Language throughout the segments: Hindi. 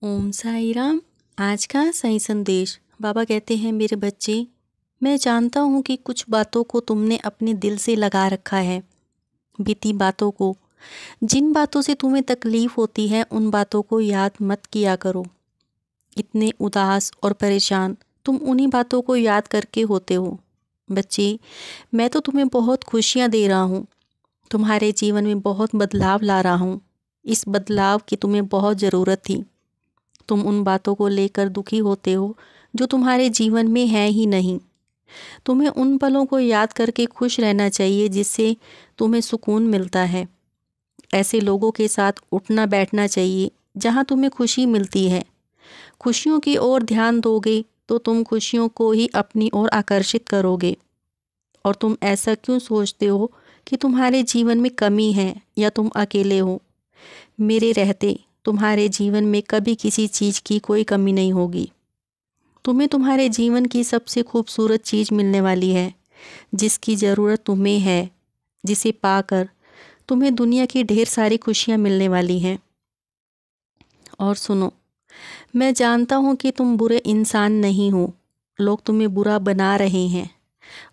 ओम साई राम। आज का सही संदेश। बाबा कहते हैं, मेरे बच्चे, मैं जानता हूँ कि कुछ बातों को तुमने अपने दिल से लगा रखा है। बीती बातों को, जिन बातों से तुम्हें तकलीफ होती है, उन बातों को याद मत किया करो। इतने उदास और परेशान तुम उन्हीं बातों को याद करके होते हो। बच्चे, मैं तो तुम्हें बहुत खुशियाँ दे रहा हूँ। तुम्हारे जीवन में बहुत बदलाव ला रहा हूँ। इस बदलाव की तुम्हें बहुत ज़रूरत थी। तुम उन बातों को लेकर दुखी होते हो जो तुम्हारे जीवन में है ही नहीं। तुम्हें उन पलों को याद करके खुश रहना चाहिए जिससे तुम्हें सुकून मिलता है। ऐसे लोगों के साथ उठना बैठना चाहिए जहाँ तुम्हें खुशी मिलती है। खुशियों की ओर ध्यान दोगे तो तुम खुशियों को ही अपनी ओर आकर्षित करोगे। और तुम ऐसा क्यों सोचते हो कि तुम्हारे जीवन में कमी है या तुम अकेले हो? मेरे रहते तुम्हारे जीवन में कभी किसी चीज़ की कोई कमी नहीं होगी। तुम्हें तुम्हारे जीवन की सबसे खूबसूरत चीज़ मिलने वाली है, जिसकी ज़रूरत तुम्हें है, जिसे पाकर तुम्हें दुनिया की ढेर सारी खुशियाँ मिलने वाली हैं। और सुनो, मैं जानता हूँ कि तुम बुरे इंसान नहीं हो। लोग तुम्हें बुरा बना रहे हैं,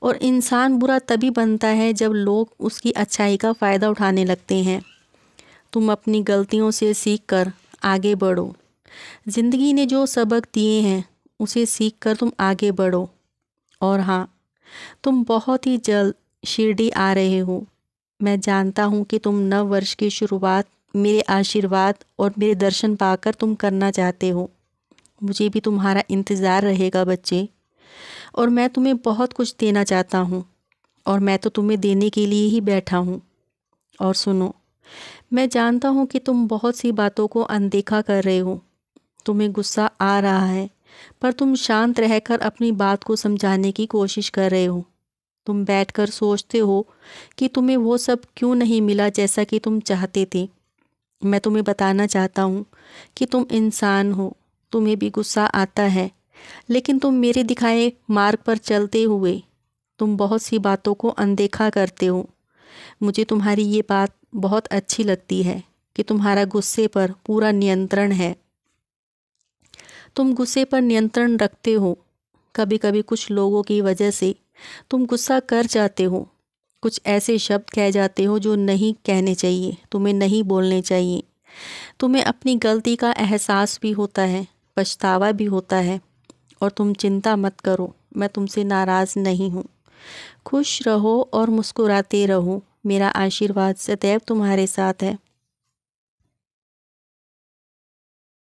और इंसान बुरा तभी बनता है जब लोग उसकी अच्छाई का फ़ायदा उठाने लगते हैं। तुम अपनी गलतियों से सीख कर आगे बढ़ो। ज़िंदगी ने जो सबक दिए हैं उसे सीख कर तुम आगे बढ़ो। और हाँ, तुम बहुत ही जल्द शिरडी आ रहे हो। मैं जानता हूँ कि तुम नव वर्ष की शुरुआत मेरे आशीर्वाद और मेरे दर्शन पाकर तुम करना चाहते हो। मुझे भी तुम्हारा इंतज़ार रहेगा बच्चे। और मैं तुम्हें बहुत कुछ देना चाहता हूँ, और मैं तो तुम्हें देने के लिए ही बैठा हूँ। और सुनो, मैं जानता हूँ कि तुम बहुत सी बातों को अनदेखा कर रहे हो। तुम्हें गुस्सा आ रहा है, पर तुम शांत रहकर अपनी बात को समझाने की कोशिश कर रहे हो। तुम बैठकर सोचते हो कि तुम्हें वो सब क्यों नहीं मिला जैसा कि तुम चाहते थे। मैं तुम्हें बताना चाहता हूँ कि तुम इंसान हो, तुम्हें भी गुस्सा आता है, लेकिन तुम मेरे दिखाए मार्ग पर चलते हुए तुम बहुत सी बातों को अनदेखा करते हो। मुझे तुम्हारी ये बात बहुत अच्छी लगती है कि तुम्हारा गुस्से पर पूरा नियंत्रण है। तुम गुस्से पर नियंत्रण रखते हो। कभी कभी कुछ लोगों की वजह से तुम गुस्सा कर जाते हो। कुछ ऐसे शब्द कह जाते हो जो नहीं कहने चाहिए, तुम्हें नहीं बोलने चाहिए। तुम्हें अपनी गलती का एहसास भी होता है, पछतावा भी होता है। और तुम चिंता मत करो, मैं तुमसे नाराज़ नहीं हूँ। खुश रहो और मुस्कुराते रहो। मेरा आशीर्वाद सदैव तुम्हारे साथ है।